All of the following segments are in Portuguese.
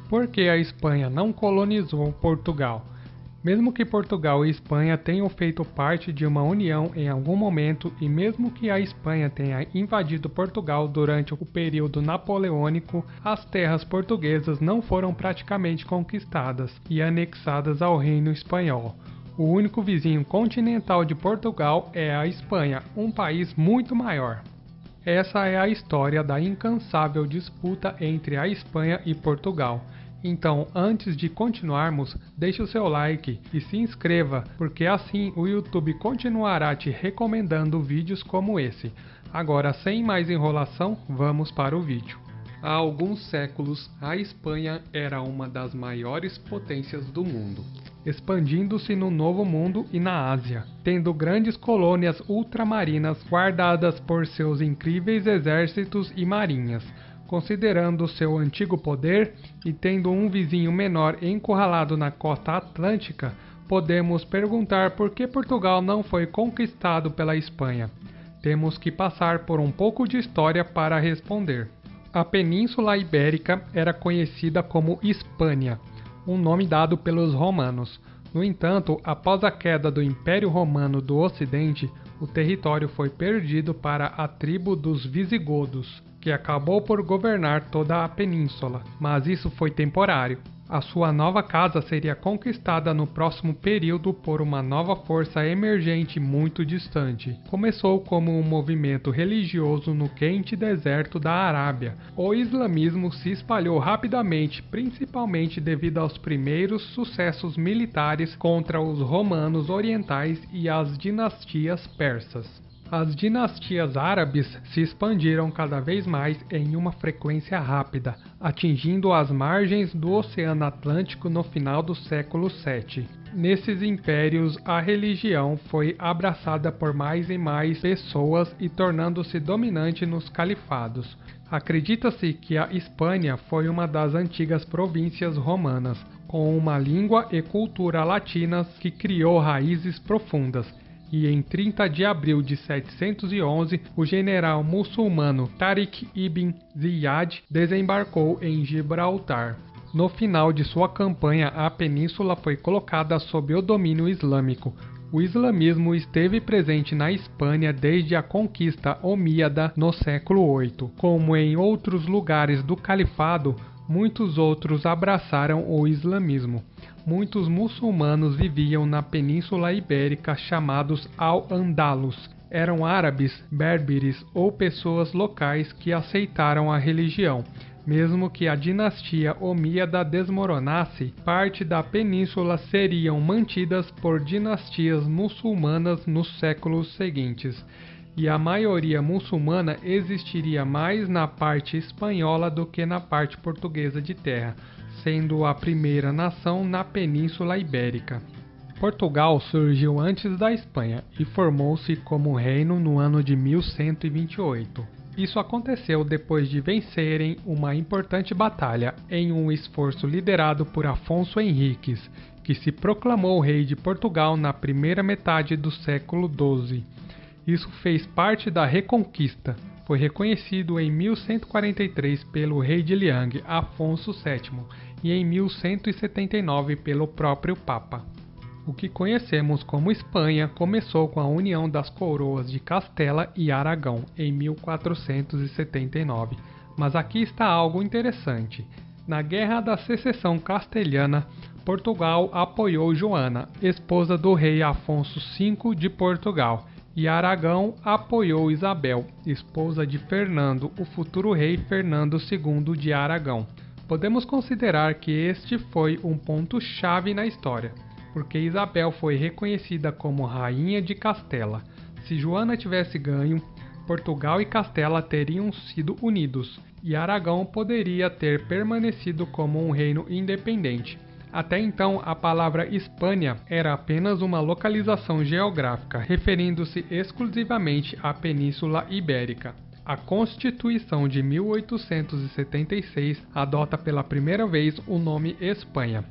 Por que a Espanha não colonizou Portugal? Mesmo que Portugal e Espanha tenham feito parte de uma união em algum momento e mesmo que a Espanha tenha invadido Portugal durante o período napoleônico, as terras portuguesas não foram praticamente conquistadas e anexadas ao reino espanhol. O único vizinho continental de Portugal é a Espanha, um país muito maior. Essa é a história da incansável disputa entre a Espanha e Portugal. Então, antes de continuarmos, deixe o seu like e se inscreva, porque assim o YouTube continuará te recomendando vídeos como esse. Agora, sem mais enrolação, vamos para o vídeo. Há alguns séculos, a Espanha era uma das maiores potências do mundo, expandindo-se no Novo Mundo e na Ásia, tendo grandes colônias ultramarinas guardadas por seus incríveis exércitos e marinhas. Considerando seu antigo poder e tendo um vizinho menor encurralado na costa atlântica, podemos perguntar por que Portugal não foi conquistado pela Espanha. Temos que passar por um pouco de história para responder. A Península Ibérica era conhecida como Hispânia, um nome dado pelos romanos. No entanto, após a queda do Império Romano do Ocidente, o território foi perdido para a tribo dos visigodos, que acabou por governar toda a península, mas isso foi temporário. A sua nova casa seria conquistada no próximo período por uma nova força emergente muito distante. Começou como um movimento religioso no quente deserto da Arábia. O islamismo se espalhou rapidamente, principalmente devido aos primeiros sucessos militares contra os romanos orientais e as dinastias persas. As dinastias árabes se expandiram cada vez mais em uma frequência rápida, atingindo as margens do Oceano Atlântico no final do século VII. Nesses impérios, a religião foi abraçada por mais e mais pessoas e tornando-se dominante nos califados. Acredita-se que a Espanha foi uma das antigas províncias romanas, com uma língua e cultura latinas que criou raízes profundas. E em 30 de abril de 711, o general muçulmano Tariq ibn Ziyad desembarcou em Gibraltar. No final de sua campanha, a península foi colocada sob o domínio islâmico. O islamismo esteve presente na Espanha desde a conquista omíada no século VIII. Como em outros lugares do califado, muitos outros abraçaram o islamismo. Muitos muçulmanos viviam na Península Ibérica chamados Al-Andalus. Eram árabes, berberes ou pessoas locais que aceitaram a religião. Mesmo que a dinastia omíada desmoronasse, parte da península seriam mantidas por dinastias muçulmanas nos séculos seguintes. E a maioria muçulmana existiria mais na parte espanhola do que na parte portuguesa de terra, sendo a primeira nação na Península Ibérica. Portugal surgiu antes da Espanha e formou-se como reino no ano de 1128. Isso aconteceu depois de vencerem uma importante batalha em um esforço liderado por Afonso Henriques, que se proclamou rei de Portugal na primeira metade do século XII. Isso fez parte da Reconquista. Foi reconhecido em 1143 pelo rei de Liang, Afonso VII, e em 1179 pelo próprio Papa. O que conhecemos como Espanha começou com a união das coroas de Castela e Aragão em 1479. Mas aqui está algo interessante. Na Guerra da Secessão Castelhana, Portugal apoiou Joana, esposa do rei Afonso V de Portugal, e Aragão apoiou Isabel, esposa de Fernando, o futuro rei Fernando II de Aragão. Podemos considerar que este foi um ponto-chave na história, porque Isabel foi reconhecida como rainha de Castela. Se Joana tivesse ganho, Portugal e Castela teriam sido unidos, e Aragão poderia ter permanecido como um reino independente. Até então, a palavra Hispânia era apenas uma localização geográfica, referindo-se exclusivamente à Península Ibérica. A Constituição de 1876 adota pela primeira vez o nome Espanha.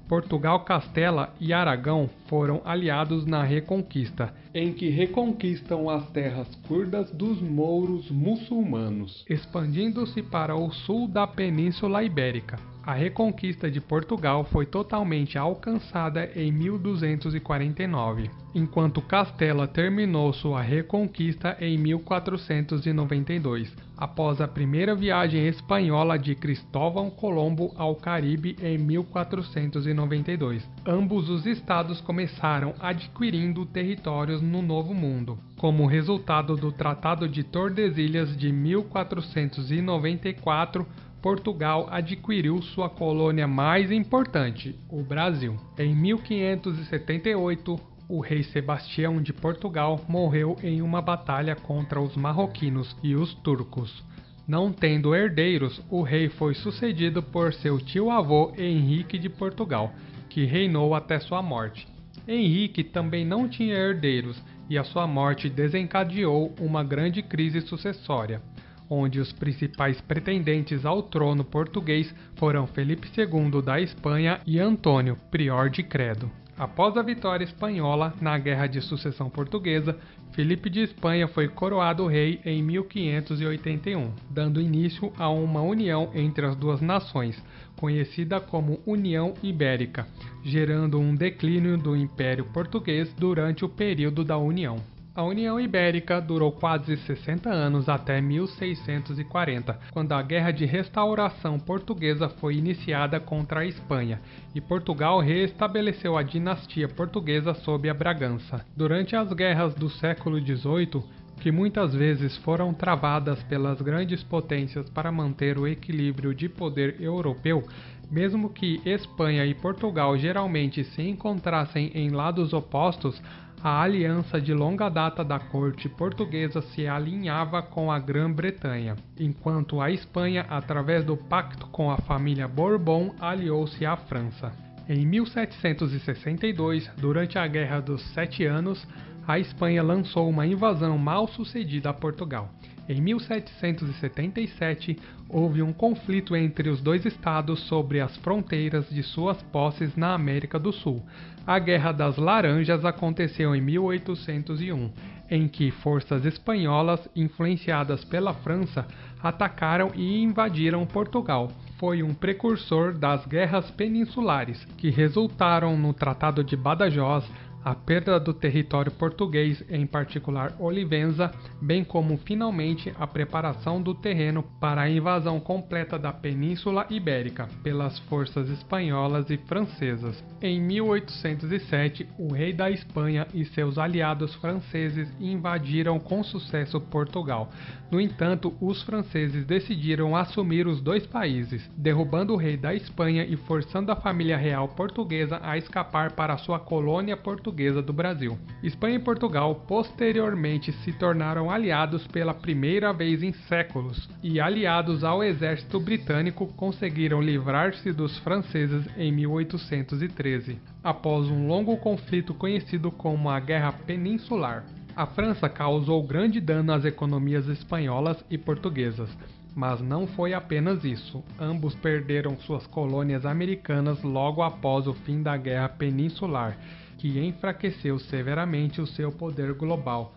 Portugal, Castela e Aragão foram aliados na Reconquista, em que reconquistam as terras curdas dos mouros muçulmanos, expandindo-se para o sul da Península Ibérica. A reconquista de Portugal foi totalmente alcançada em 1249, enquanto Castela terminou sua reconquista em 1492, após a primeira viagem espanhola de Cristóvão Colombo ao Caribe em 1492. Ambos os estados começaram adquirindo territórios no Novo Mundo, como resultado do Tratado de Tordesilhas de 1494. Portugal adquiriu sua colônia mais importante, o Brasil. Em 1578, o rei Sebastião de Portugal morreu em uma batalha contra os marroquinos e os turcos. Não tendo herdeiros, o rei foi sucedido por seu tio-avô Henrique de Portugal, que reinou até sua morte. Henrique também não tinha herdeiros e a sua morte desencadeou uma grande crise sucessória, onde os principais pretendentes ao trono português foram Felipe II da Espanha e Antônio, prior de Credo. Após a vitória espanhola na Guerra de Sucessão Portuguesa, Felipe de Espanha foi coroado rei em 1581, dando início a uma união entre as duas nações, conhecida como União Ibérica, gerando um declínio do Império Português durante o período da União. A União Ibérica durou quase 60 anos até 1640, quando a Guerra de Restauração Portuguesa foi iniciada contra a Espanha, e Portugal reestabeleceu a dinastia portuguesa sob a Bragança. Durante as guerras do século XVIII, que muitas vezes foram travadas pelas grandes potências para manter o equilíbrio de poder europeu, mesmo que Espanha e Portugal geralmente se encontrassem em lados opostos, a aliança de longa data da corte portuguesa se alinhava com a Grã-Bretanha, enquanto a Espanha, através do pacto com a família Bourbon, aliou-se à França. Em 1762, durante a Guerra dos Sete Anos, a Espanha lançou uma invasão mal sucedida a Portugal. Em 1777, houve um conflito entre os dois estados sobre as fronteiras de suas posses na América do Sul. A Guerra das Laranjas aconteceu em 1801, em que forças espanholas, influenciadas pela França, atacaram e invadiram Portugal. Foi um precursor das guerras peninsulares, que resultaram no Tratado de Badajoz, a perda do território português, em particular Olivenza, bem como finalmente a preparação do terreno para a invasão completa da Península Ibérica pelas forças espanholas e francesas. Em 1807, o rei da Espanha e seus aliados franceses invadiram com sucesso Portugal. No entanto, os franceses decidiram assumir os dois países, derrubando o rei da Espanha e forçando a família real portuguesa a escapar para sua colônia portuguesa do Brasil. Espanha e Portugal posteriormente se tornaram aliados pela primeira vez em séculos, e aliados ao exército britânico conseguiram livrar-se dos franceses em 1813, após um longo conflito conhecido como a Guerra Peninsular. A França causou grande dano às economias espanholas e portuguesas, mas não foi apenas isso. Ambos perderam suas colônias americanas logo após o fim da Guerra Peninsular, que enfraqueceu severamente o seu poder global.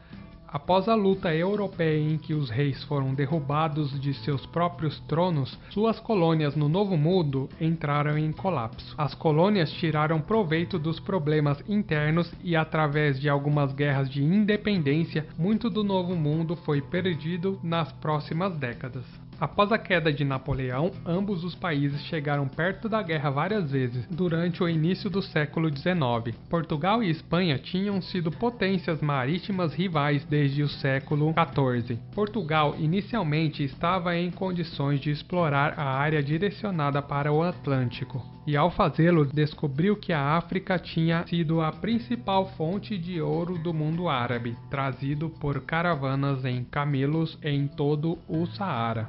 Após a luta europeia em que os reis foram derrubados de seus próprios tronos, suas colônias no Novo Mundo entraram em colapso. As colônias tiraram proveito dos problemas internos e, através de algumas guerras de independência, muito do Novo Mundo foi perdido nas próximas décadas. Após a queda de Napoleão, ambos os países chegaram perto da guerra várias vezes durante o início do século XIX. Portugal e Espanha tinham sido potências marítimas rivais desde o século XIV. Portugal inicialmente estava em condições de explorar a área direcionada para o Atlântico, e ao fazê-lo descobriu que a África tinha sido a principal fonte de ouro do mundo árabe, trazido por caravanas em camelos em todo o Saara.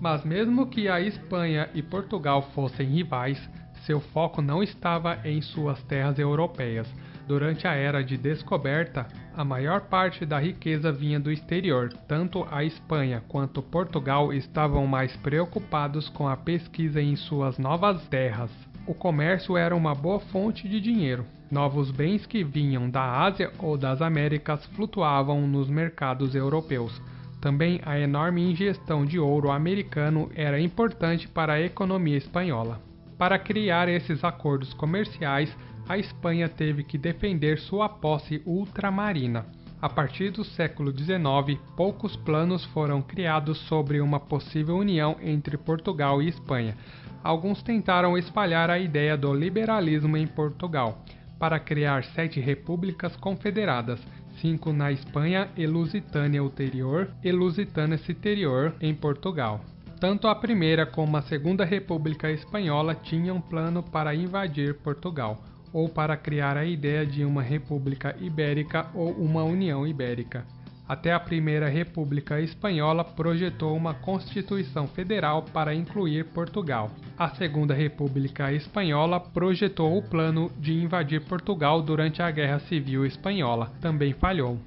Mas mesmo que a Espanha e Portugal fossem rivais, seu foco não estava em suas terras europeias. Durante a era de descoberta, a maior parte da riqueza vinha do exterior. Tanto a Espanha quanto Portugal estavam mais preocupados com a pesquisa em suas novas terras. O comércio era uma boa fonte de dinheiro. Novos bens que vinham da Ásia ou das Américas flutuavam nos mercados europeus. Também a enorme ingestão de ouro americano era importante para a economia espanhola. para criar esses acordos comerciais, a Espanha teve que defender sua posse ultramarina. A partir do século XIX, poucos planos foram criados sobre uma possível união entre Portugal e Espanha. Alguns tentaram espalhar a ideia do liberalismo em Portugal, para criar 7 repúblicas confederadas, 5 na Espanha e Lusitânia Ulterior e Lusitânia Citerior em Portugal. Tanto a primeira como a segunda República Espanhola tinham plano para invadir Portugal, ou para criar a ideia de uma República Ibérica ou uma União Ibérica. Até a Primeira República Espanhola projetou uma Constituição Federal para incluir Portugal. A Segunda República Espanhola projetou o plano de invadir Portugal durante a Guerra Civil Espanhola. Também falhou.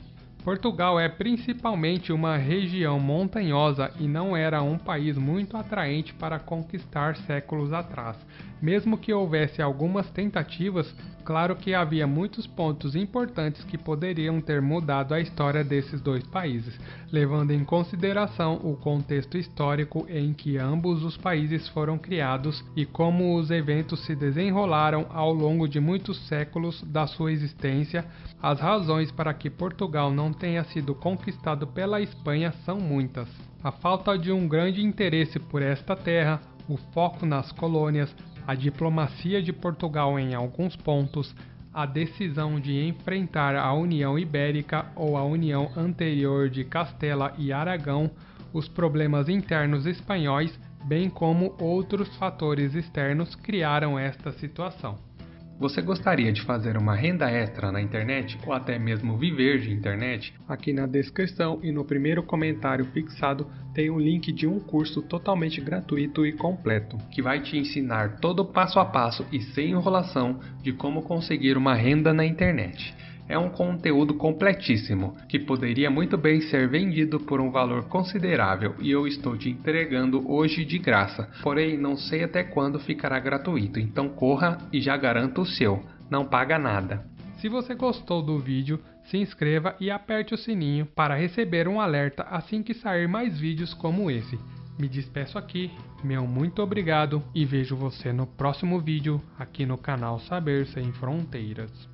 Portugal é principalmente uma região montanhosa e não era um país muito atraente para conquistar séculos atrás. Mesmo que houvesse algumas tentativas, claro que havia muitos pontos importantes que poderiam ter mudado a história desses dois países, levando em consideração o contexto histórico em que ambos os países foram criados e como os eventos se desenrolaram ao longo de muitos séculos da sua existência. As razões para que Portugal não tenha sido conquistado pela Espanha são muitas. A falta de um grande interesse por esta terra, o foco nas colônias, a diplomacia de Portugal em alguns pontos, a decisão de enfrentar a União Ibérica ou a União anterior de Castela e Aragão, os problemas internos espanhóis, bem como outros fatores externos criaram esta situação. Você gostaria de fazer uma renda extra na internet ou até mesmo viver de internet? Aqui na descrição e no primeiro comentário fixado tem um link de um curso totalmente gratuito e completo, que vai te ensinar todo o passo a passo e sem enrolação de como conseguir uma renda na internet. É um conteúdo completíssimo, que poderia muito bem ser vendido por um valor considerável e eu estou te entregando hoje de graça, porém não sei até quando ficará gratuito, então corra e já garanta o seu, não paga nada. Se você gostou do vídeo, se inscreva e aperte o sininho para receber um alerta assim que sair mais vídeos como esse. Me despeço aqui, meu muito obrigado e vejo você no próximo vídeo aqui no canal Saber Sem Fronteiras.